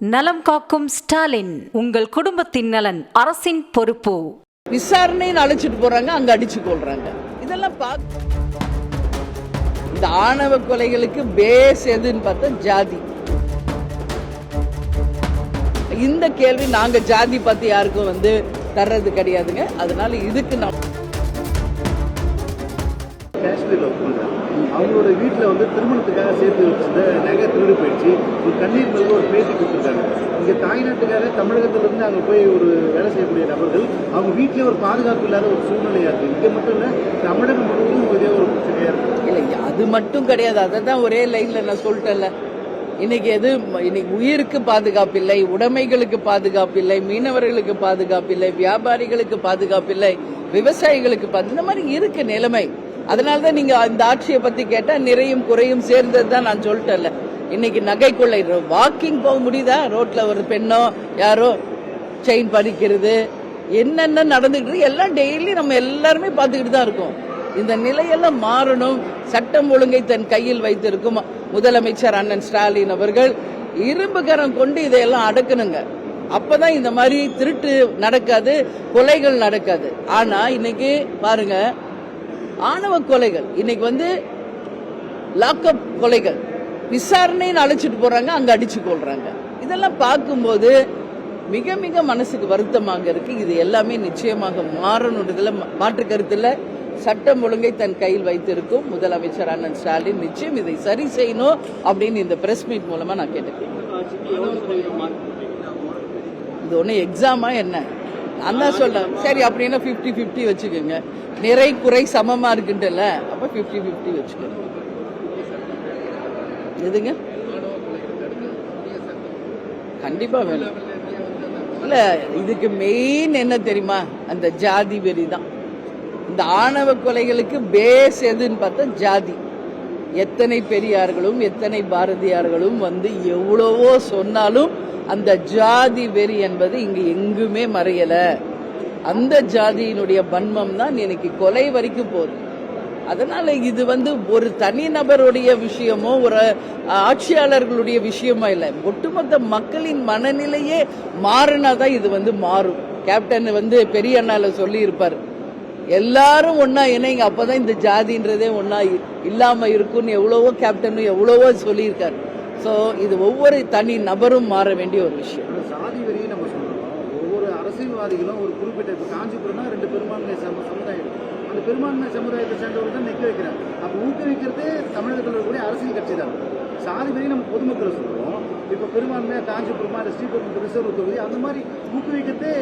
நலம் காக்கும் ஸ்டாலின், உங்கள் குடும்பத்தின் நலன் அரசின் பொறுப்பு. விசாரணைன்னு அழைச்சிட்டு போறாங்க, அங்க அடிச்சு கொள்றாங்க. இதெல்லாம் இந்த ஆணவ கொலைகளுக்கு பேஸ் எதுன்னு பார்த்தா ஜாதி. இந்த கேள்வி நாங்க ஜாதி பத்தி யாருக்கும் தர்றது கிடையாதுங்க. அதனால இதுக்கு அவங்களோட வீட்டில் திருமணத்துக்காக சேர்த்து வச்சிருந்த நகை திருடு போயிடுச்சு. ஒரு கண்ணீர் மல்க ஒரு பேட்டி கொடுத்துருக்காங்க. இங்கே தாய்நாட்டுக்காக தமிழகத்திலிருந்து அங்கே போய் ஒரு வேலை செய்யக்கூடிய நபர்கள் அவங்க வீட்டிலே ஒரு பாதுகாப்பு இல்லாத ஒரு சூழ்நிலையாக இருக்குது. இங்கே மட்டும் இல்லை, தமிழகம் முழுவதும் இதே ஒரு பிரச்சனையாக இருக்குது. இல்லை, அது மட்டும் கிடையாது. அதை தான் ஒரே லைனில் நான் சொல்லிட்டேன்ல. இன்னைக்கு உயிருக்கு பாதுகாப்பு இல்லை, உடைமைகளுக்கு பாதுகாப்பு இல்லை, மீனவர்களுக்கு பாதுகாப்பு இல்லை, வியாபாரிகளுக்கு பாதுகாப்பு இல்லை, விவசாயிகளுக்கு இந்த மாதிரி இருக்கு நிலைமை. அதனாலதான் நீங்க இந்த ஆட்சியை பத்தி கேட்டா நிறையும் குறையும் சேர்ந்தது தான் நான் சொல்லிட்டேன்ல. இன்னைக்கு நகை கொள்ளை, வாக்கிங் போக முடியுதா? ரோட்ல ஒரு பெண்ணோ யாரோ செயின் பறிக்கிறது, என்னென்ன நடந்துகிட்டு இருக்கு எல்லாம் டெய்லி நம்ம எல்லாருமே பார்த்துக்கிட்டு தான் இருக்கோம். இந்த நிலையெல்லாம் மாறணும். சட்டம் ஒழுங்கை தன் கையில் வைத்திருக்கும் முதலமைச்சர் அண்ணன் ஸ்டாலின் அவர்கள் இரும்பு கரம் கொண்டு இதையெல்லாம் அடக்கணுங்க. அப்பதான் இந்த மாதிரி திருட்டு நடக்காது, கொலைகள் நடக்காது. ஆனா இன்னைக்கு பாருங்க, ஆணவ கொலைகள், இன்னைக்கு லாக்அப் கொலைகள், விசாரணைன்னு அழைச்சிட்டு போறாங்க, அங்க அடிச்சு கொள்றாங்க. இதெல்லாம் பார்க்கும்போது மிக மிக மனசுக்கு வருத்தமாக இருக்கு. இது எல்லாமே நிச்சயமாக மாறணுன்றதுல மாற்று கருத்துல சட்டம் ஒழுங்கை தன் கையில் வைத்திருக்கும் முதலமைச்சர் அண்ணன் ஸ்டாலின் நிச்சயம் இதை சரி செய்யணும் அப்படின்னு இந்த பிரஸ் மீட் மூலமா நான் கேட்டுக்கிறேன். இது ஒண்ணு எக்ஸாமா என்ன? நான் தான் சொல்றேன். சரி, அப்படின்னா 50-50 வச்சுக்கோங்க. நிறை குறை சமமா இருக்குன்றல, அப்ப 50-50 வச்சுக்கோங்க. எதுங்க? கண்டிப்பா வேணும். இல்ல, இதுக்கு மெயின் என்ன தெரியுமா? அந்த ஜாதி வெறி தான். இந்த ஆணவ கொலைகளுக்கு பேஸ் எதுன்னு பார்த்தா ஜாதி. எத்தனை பெரியார்களும் எத்தனை பாரதியார்களும் எவ்வளவோ சொன்னாலும் அந்த ஜாதி வெறி என்பது இங்கு எங்குமே மறையல. அந்த ஜாதியினுடைய வன்மம் தான் இன்னைக்கு கொலை வரைக்கும் போகுது. அதனால இது ஒரு தனிநபருடைய விஷயமோ ஒரு ஆட்சியாளர்களுடைய விஷயமோ இல்லை, ஒட்டுமொத்த மக்களின் மனநிலையே மாறினாதான் இது மாறும். கேப்டன் பெரிய அண்ணால சொல்லி இருப்பார், எல்லாரும் ஒன்னா இணைங்க, அப்பதான் இந்த ஜாதின்றதே ஒன்னா இல்லாம இருக்கும்னு எவ்வளவோ கேப்டனும் எவ்வளவோ சொல்லியிருக்காரு. சோ இது ஒவ்வொரு தனி நபரும் மாற வேண்டிய ஒரு விஷயம். சாதி வரியை நம்ம சொல்றோம். ஒவ்வொரு அரசியல்வாதிகளும் ஒரு குறிப்பிட்ட காஞ்சிபுரம்னா 2 பெரும்பான்மை சமுதாயம், அந்த பெரும்பான்மை சமுதாயத்தை சேர்ந்தவர்கள் தான் நிக்க வைக்கிறாங்க. அப்ப ஊக்குவிக்கிறது தமிழகத்தில் இருக்கக்கூடிய அரசியல் கட்சி தான். சாதி வரி நம்ம பொதுமக்களை சொல்றோம். இப்ப பெரும்பான்மையா காஞ்சிபுரமா ஸ்ரீபெரும்புதூர் ரிசர்வ் தொகுதி அந்த மாதிரி ஊக்குவிக்கிறது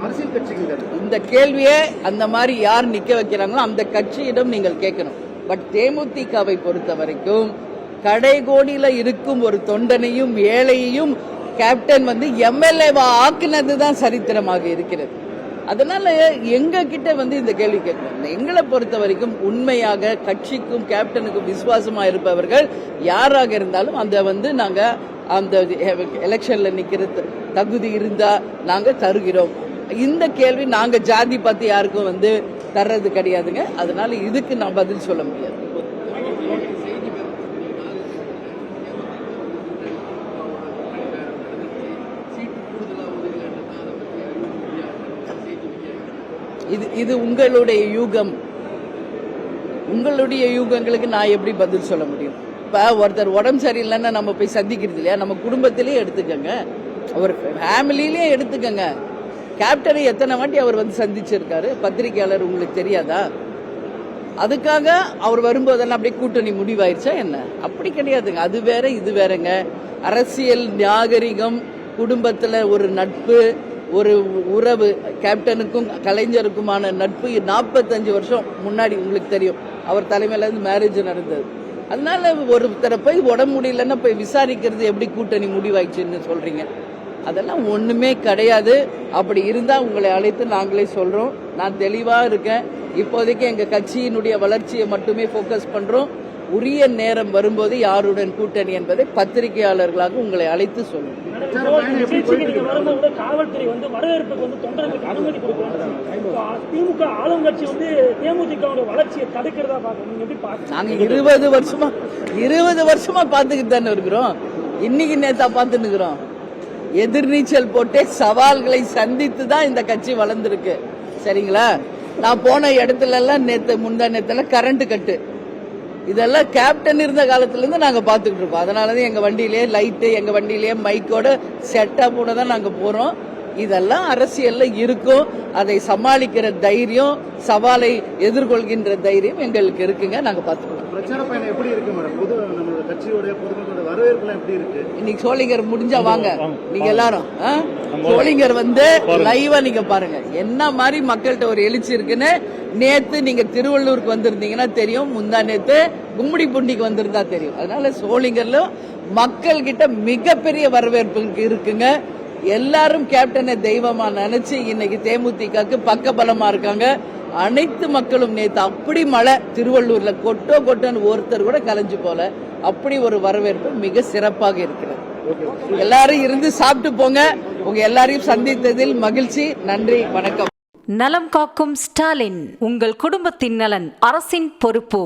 அரசியல் கட்சிகள். இந்த கேள்வியே அந்த மாதிரி யார் நிக்க வைக்கிறாங்களோ அந்த கட்சியிடம் நீங்கள் கேட்கணும். பட் தேமுதிகவை பொறுத்த வரைக்கும் கடைகோடியில இருக்கும் ஒரு தொண்டனையும் ஏழையையும் கேப்டன் எம்எல்ஏவா ஆக்குனதுதான் சரித்திரமாக இருக்கிறது. அதனால எங்க கிட்ட இந்த கேள்வி கேட்கணும். எங்களை பொறுத்த வரைக்கும் உண்மையாக கட்சிக்கும் கேப்டனுக்கும் விசுவாசமா இருப்பவர்கள் யாராக இருந்தாலும் அந்த நாங்க அந்த எலெக்ஷன்ல நிக்கிற தகுதி இருந்தா நாங்க தருகிறோம். இந்த கேள்வி நாங்க ஜாதி பத்தி யாருக்கும் தர்றது கிடையாதுங்க. அதனால இதுக்கு நான் பதில் சொல்ல முடியாது. இது உங்களுடைய யூகம். உங்களுடைய யூகங்களுக்கு நான் எப்படி பதில் சொல்ல முடியும்? இப்ப ஒருத்தர் உடம்பு சரியில்லைன்னா நம்ம போய் சந்திக்கிறது இல்லையா? நம்ம குடும்பத்திலேயே எடுத்துக்கங்க, அவர் ஃபேமிலியிலேயே எடுத்துக்கங்க. கேப்டனை எத்தனை வாட்டி அவர் சந்திச்சிருக்காரு? பத்திரிகையாளர் உங்களுக்கு தெரியாதா? அதுக்காக அவர் வரும்போதெல்லாம் அப்படியே கூட்டணி முடிவாயிருச்சா என்ன? அப்படி கிடையாதுங்க. அது வேற இது வேறங்க. அரசியல் நாகரிகம், குடும்பத்துல ஒரு நட்பு, ஒரு உறவு, கேப்டனுக்கும் கலைஞருக்குமான நட்பு 45 வருஷம் முன்னாடி உங்களுக்கு தெரியும். அவர் தலைமையில மேரேஜ் நடந்தது. அதனால ஒருத்தரை போய் உடம்பு முடியலன்னா போய் விசாரிக்கிறது எப்படி கூட்டணி முடிவாயிடுச்சுன்னு சொல்றீங்க? அதெல்லாம் ஒண்ணுமே கிடையாது. அப்படி இருந்தா உங்களை அழைத்து நாங்களே சொல்றோம். நான் தெளிவா இருக்கேன். இப்போதைக்கு எங்க கட்சியினுடைய வளர்ச்சியை மட்டுமே போக்கஸ் பண்றோம். உரிய நேரம் வரும்போது யாருடன் கூட்டணி என்பதை பத்திரிகையாளர்களாக உங்களை அழைத்து சொல்லும். காவல்துறை வரவேற்புக்கு தொண்டர்களுக்கு அனுமதி கொடுக்கிறாங்க. திமுக ஆளுங்கட்சி தேமுதிக வளர்ச்சியை தடுக்கிறதா பாக்குறோம். நாங்க 20 வருஷமா பார்த்துக்கிட்டு தானே இருக்கிறோம். இன்னைக்கு நேத்தா பார்த்துன்னுக்குறோம். எதிர்நீச்சல் போட்டு சவால்களை சந்தித்து தான் இந்த கட்சி வளர்ந்துருக்கு. சரிங்களா? நான் போன இடத்துல எல்லாம் முந்தா நேத்துல கரண்ட் கட்டு, இதெல்லாம் கேப்டன் இருந்த காலத்துல இருந்து நாங்க பாத்துக்கிட்டு இருக்கோம். அதனாலதான் எங்க வண்டியிலேயே லைட்டு, எங்க வண்டியிலேயே மைக்கோட செட்டப்போட தான் நாங்க போறோம். இதெல்லாம் அரசியல்ல இருக்கும். அதை சமாளிக்கிற தைரியம், சவாலை எதிர்கொள்கின்ற தைரியம் எங்களுக்கு இருக்குங்க. நாங்க பாத்துக்கிறோம். பிரச்சார பயணம் எப்படி இருக்கு மேடம்? நம்மளோட கட்சியோட பொதுமக்களோட வரவேற்பு எப்படி இருக்கு? இன்னைக்கு சோளிங்கர் முடிஞ்சா வாங்க நீங்க எல்லாரும். சோளிங்கர் வந்து லைவா நீங்க பாருங்க என்ன மாதிரி மக்கள்கிட்ட ஒரு எழுச்சி இருக்குன்னு. நேத்து நீங்க திருவள்ளூருக்கு வந்திருந்தீங்கன்னா தெரியும், முந்தா நேத்து கும்மிடி பூண்டிக்கு வந்திருந்தா தெரியும். அதனால சோளிங்கர்ல மக்கள் கிட்ட மிகப்பெரிய வரவேற்பு இருக்குங்க. எல்லாரும் கேப்டனை தெய்வமா நினைச்சு இன்னைக்கு தேமுதிகக்கு பக்கபலமா இருக்காங்க. அனைத்து மக்களும் நேத்து அப்படி மழை திருவள்ளூர்ல கொட்டோன்னு ஒருத்தர் கூட கலைஞ்சு போல, அப்படி ஒரு வரவேற்பு மிக சிறப்பாக இருக்கிறது. எல்லாரும் இருந்து சாப்பிட்டு போங்க. உங்க எல்லாரையும் சந்தித்ததில் மகிழ்ச்சி. நன்றி, வணக்கம். நலம் காக்கும் ஸ்டாலின். உங்கள் குடும்பத்தின் நலன் அரசின் பொறுப்பு.